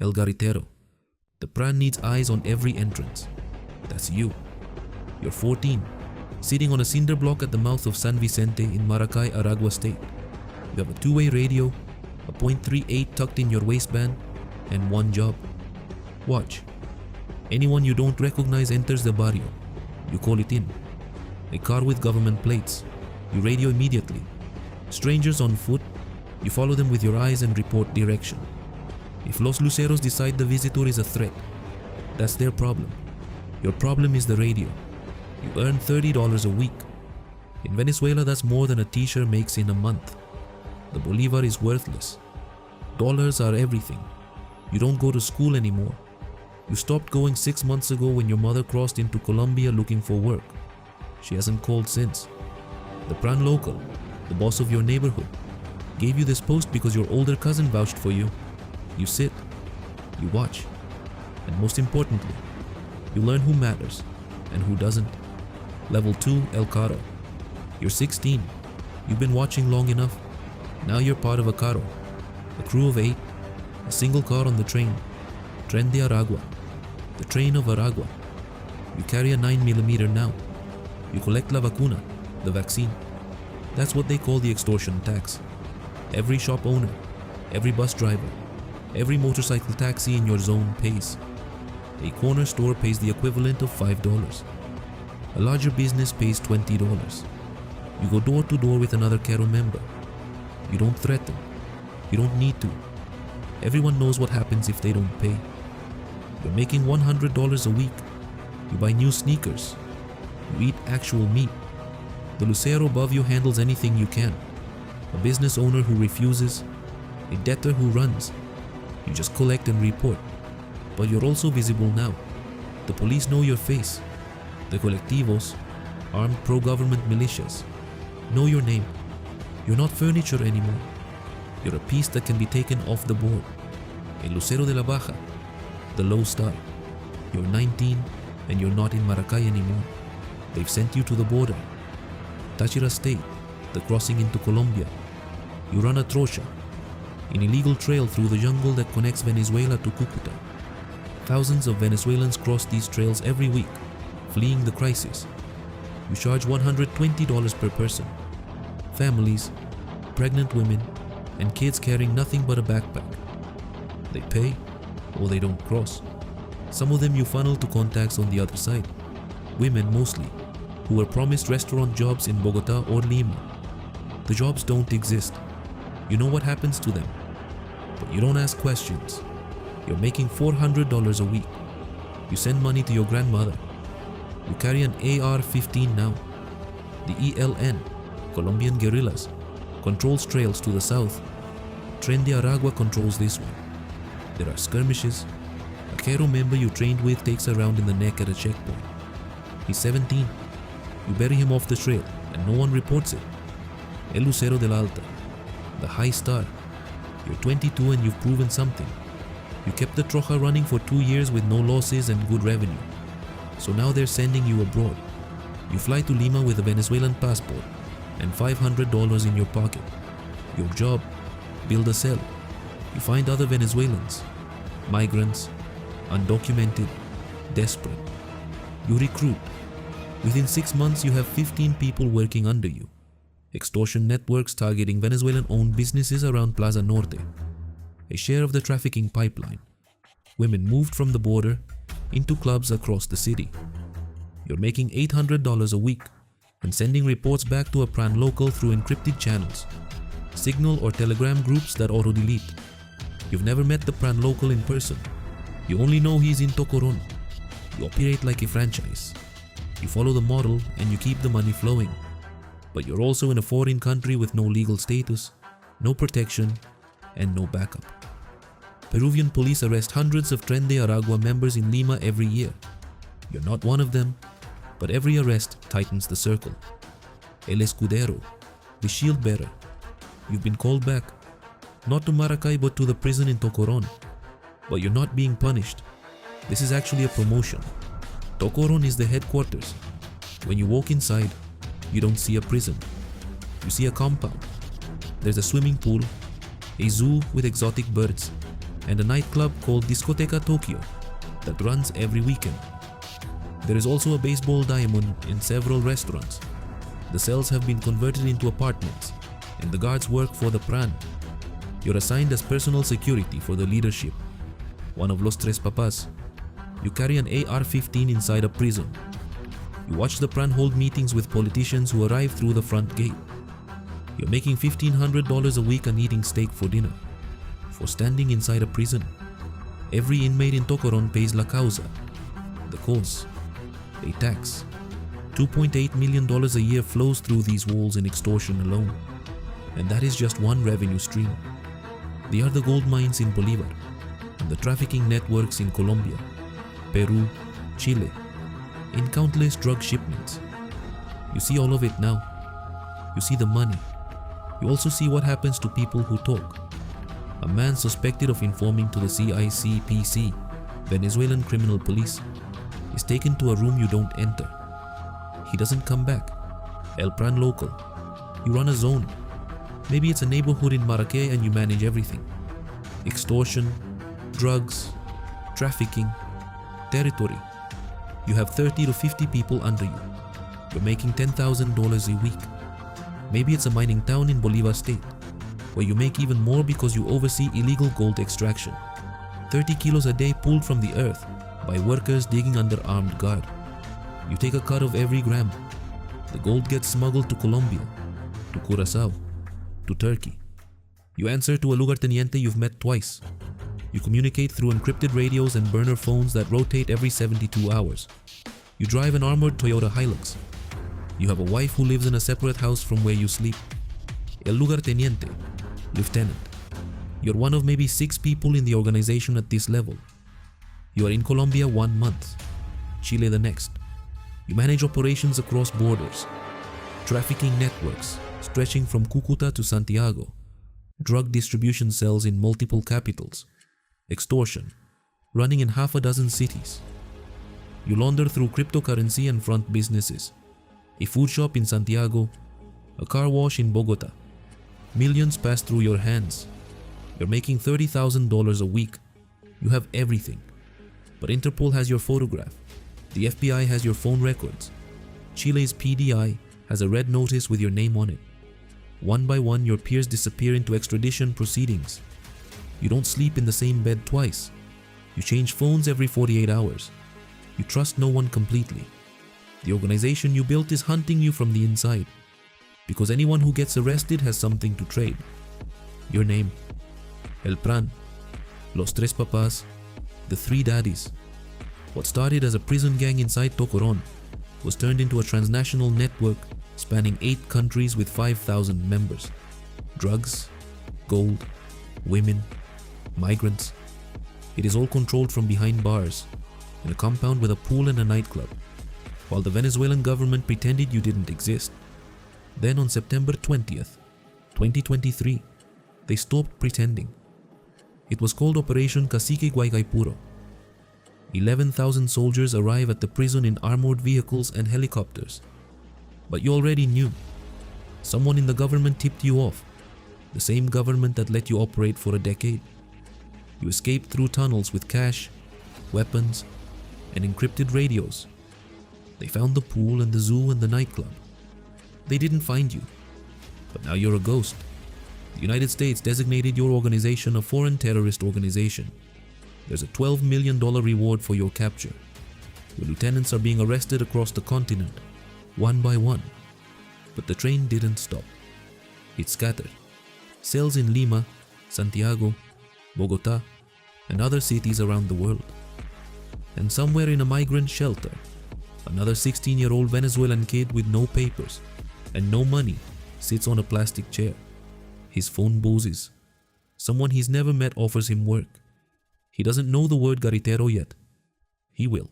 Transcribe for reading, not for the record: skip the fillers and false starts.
El Garitero. The pran needs eyes on every entrance. That's you. You're 14, sitting on a cinder block at the mouth of San Vicente in Maracay, Aragua State. You have a two-way radio, a .38 tucked in your waistband, and one job. Watch. Anyone you don't recognize enters the barrio. You call it in. A car with government plates. You radio immediately. Strangers on foot. You follow them with your eyes and report direction. If Los Luceros decide the visitor is a threat, that's their problem. Your problem is the radio. You earn $30 a week. In Venezuela, that's more than a teacher makes in a month. The bolivar is worthless. Dollars are everything. You don't go to school anymore. You stopped going 6 months ago when your mother crossed into Colombia looking for work. She hasn't called since. The pran local, the boss of your neighborhood, gave you this post because your older cousin vouched for you. You sit, you watch, and most importantly, you learn who matters and who doesn't. Level 2, El Caro. You're 16. You've been watching long enough. Now you're part of a caro, a crew of 8, a single car on the train, Tren de Araua, the train of Aragua. You carry a 9mm now. You collect la vacuna, the vaccine. That's what they call the extortion tax. Every shop owner, every bus driver, every motorcycle taxi in your zone pays. A corner store pays the equivalent of $5. A larger business pays $20. You go door to door with another Caro member. You don't threaten. You don't need to. Everyone knows what happens if they don't pay. You're making $100 a week. You buy new sneakers. You eat actual meat. The Lucero above you handles anything you can. A business owner who refuses. A debtor who runs. You just collect and report. But you're also visible now. The police know your face. The colectivos, armed pro-government militias, know your name. You're not furniture anymore. You're a piece that can be taken off the board. A Lucero de la Baja, the low star. You're 19 and you're not in Maracay anymore. They've sent you to the border. Táchira State, the crossing into Colombia. You run a trocha, an illegal trail through the jungle that connects Venezuela to Cucuta. Thousands of Venezuelans cross these trails every week, fleeing the crisis. You charge $120 per person. Families, pregnant women, and kids carrying nothing but a backpack. They pay, or they don't cross. Some of them you funnel to contacts on the other side. Women mostly, who were promised restaurant jobs in Bogota or Lima. The jobs don't exist. You know what happens to them, but you don't ask questions. You're making $400 a week. You send money to your grandmother. You carry an AR-15 now. The ELN, Colombian guerrillas, controls trails to the south. Tren de Araua controls this one. There are skirmishes. A Caro member you trained with takes a round in the neck at a checkpoint. He's 17. You bury him off the trail and no one reports it. El Lucero de la Alta, the high star. You're 22 and you've proven something. You kept the trocha running for 2 years with no losses and good revenue. So now they're sending you abroad. You fly to Lima with a Venezuelan passport and $500 in your pocket. Your job, build a cell. You find other Venezuelans, migrants, undocumented, desperate. You recruit. Within 6 months, you have 15 people working under you. Extortion networks targeting Venezuelan-owned businesses around Plaza Norte. A share of the trafficking pipeline. Women moved from the border into clubs across the city. You're making $800 a week and sending reports back to a pran local through encrypted channels, Signal or Telegram groups that auto-delete. You've never met the pran local in person. You only know he's in Tocoron. You operate like a franchise. You follow the model and you keep the money flowing. But you're also in a foreign country with no legal status, no protection, and no backup. Peruvian police arrest hundreds of Tren de Araua members in Lima every year. You're not one of them, but every arrest tightens the circle. El Escudero, the shield bearer. You've been called back, not to Maracay but to the prison in Tocoron. But you're not being punished. This is actually a promotion. Tocoron is the headquarters. When you walk inside, you don't see a prison. You see a compound. There's a swimming pool, a zoo with exotic birds, and a nightclub called Discoteca Tokyo that runs every weekend. There is also a baseball diamond in several restaurants. The cells have been converted into apartments, and the guards work for the Pran. You're assigned as personal security for the leadership, one of Los Tres Papas. You carry an AR-15 inside a prison. You watch the Pran hold meetings with politicians who arrive through the front gate. You're making $1,500 a week and eating steak for dinner. For standing inside a prison, every inmate in Tocoron pays la causa, the cause, a tax. $2.8 million a year flows through these walls in extortion alone, and that is just one revenue stream. They are the gold mines in Bolivar, and the trafficking networks in Colombia, Peru, Chile, in countless drug shipments. You see all of it now. You see the money. You also see what happens to people who talk. A man suspected of informing to the CICPC, Venezuelan criminal police, is taken to a room you don't enter. He doesn't come back. El Pran local. You run a zone. Maybe it's a neighborhood in Maracay and you manage everything. Extortion, drugs, trafficking, territory. You have 30 to 50 people under you. You're making $10,000 a week. Maybe it's a mining town in Bolivar State, where you make even more because you oversee illegal gold extraction. 30 kilos a day pulled from the earth by workers digging under armed guard. You take a cut of every gram. The gold gets smuggled to Colombia, to Curacao, to Turkey. You answer to a lugarteniente you've met twice. You communicate through encrypted radios and burner phones that rotate every 72 hours. You drive an armored Toyota Hilux. You have a wife who lives in a separate house from where you sleep. El lugarteniente, lieutenant. You're one of maybe 6 people in the organization at this level. You are in Colombia 1 month, Chile the next. You manage operations across borders, trafficking networks stretching from Cucuta to Santiago, drug distribution cells in multiple capitals, extortion, running in half a dozen cities. You launder through cryptocurrency and front businesses, a food shop in Santiago, a car wash in Bogota. Millions pass through your hands. You're making $30,000 a week. You have everything. But Interpol has your photograph. The FBI has your phone records. Chile's PDI has a red notice with your name on it. One by one, your peers disappear into extradition proceedings. You don't sleep in the same bed twice. You change phones every 48 hours. You trust no one completely. The organization you built is hunting you from the inside, because anyone who gets arrested has something to trade. Your name, El Pran, Los Tres Papas, the Three Daddies. What started as a prison gang inside Tocoron was turned into a transnational network spanning 8 countries with 5,000 members. Drugs, gold, women, migrants. It is all controlled from behind bars, in a compound with a pool and a nightclub, while the Venezuelan government pretended you didn't exist. Then on September 20th, 2023, they stopped pretending. It was called Operation Cacique Guaycaipuro. 11,000 soldiers arrive at the prison in armored vehicles and helicopters. But you already knew. Someone in the government tipped you off, the same government that let you operate for a decade. You escaped through tunnels with cash, weapons, and encrypted radios. They found the pool and the zoo and the nightclub. They didn't find you, but now you're a ghost. The United States designated your organization a foreign terrorist organization. There's a $12 million reward for your capture. Your lieutenants are being arrested across the continent, one by one. But the train didn't stop. It scattered. Cells in Lima, Santiago, Bogota, and other cities around the world. And somewhere in a migrant shelter, another 16-year-old Venezuelan kid with no papers and no money sits on a plastic chair. His phone buzzes. Someone he's never met offers him work. He doesn't know the word garitero yet. He will.